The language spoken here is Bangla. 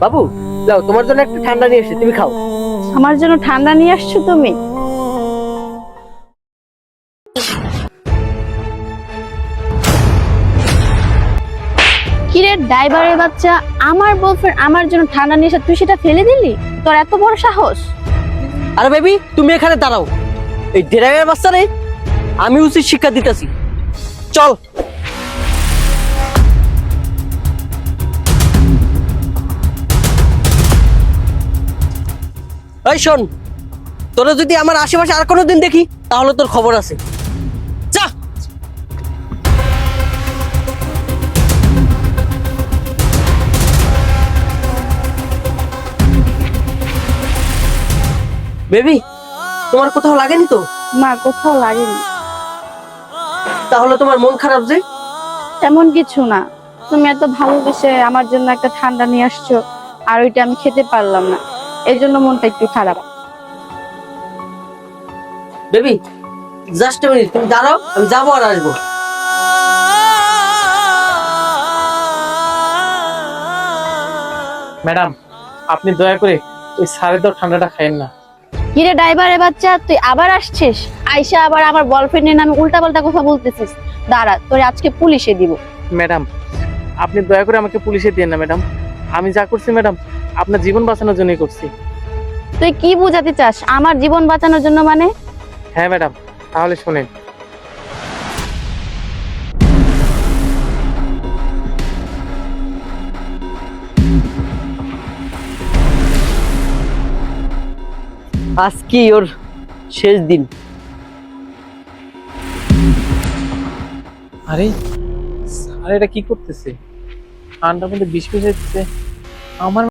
বাবু, যাও, তোমার জন্য একটা ঠান্ডা নিয়ে এসেছি, তুমি খাও। আমার জন্য ঠান্ডা নিয়ে আসছো তুমি? কিরে ড্রাইভারের বাচ্চা, আমার বয়ফ্রেন্ড আমার জন্য ঠান্ডা নিয়ে এসে তুই সেটা ফেলে দিলি? তোর এত বড় সাহস! আরে বেবি, তুমি এখানে দাঁড়াও। এই ড্রাইভারের বাচ্চা নেই, আমি উচিত শিক্ষা দিতেছি। চল। এই শোন, তোরা যদি আমার আশেপাশে আর কোনোদিন দেখি তাহলে তোর খবর আছে। যা। বেবি, তোমার কোথাও লাগেনি তো? না, কোথাও লাগেনি। তাহলে তোমার মন খারাপ যে? তেমন কিছু না, তুমি এত ভালোবেসে আমার জন্য একটা ঠান্ডা নিয়ে আসছো, আর ওইটা আমি খেতে পারলাম না, এই জন্য মনটা একটু খারাপ। বেবি, জাস্ট এ মিনিট, তুমি দাঁড়াও, আমি যাবো আর আসবো। ম্যাডাম, আপনি দয়া করে ওই সাড়ে দাও ঠান্ডাটা খাইয়েন না। কিরে ড্রাইভারের বাচ্চা, তুই আবার আসছিস? আইসা আবার আমার বয়ফ্রেন্ডের নামে উল্টাপাল্টা কথা বলতেছিস। দাঁড়া, তোরে আজকে পুলিশে দিব। ম্যাডাম, আপনি দয়া করে আমাকে পুলিশে দিন না ম্যাডাম। আমি যা করছি ম্যাডাম আপনার জীবন বাঁচানোর জন্যই করছি। তুই কি বুঝাতে চাস আমার জীবন বাঁচানোর জন্য মানে? হ্যাঁ ম্যাডাম, তাহলে শোনেন। আজকে ওর শেষ দিন। আরে স্যার এটা কি করতেছে? ঠান্ডার মধ্যে বিষ মিশাইতেছে। আমার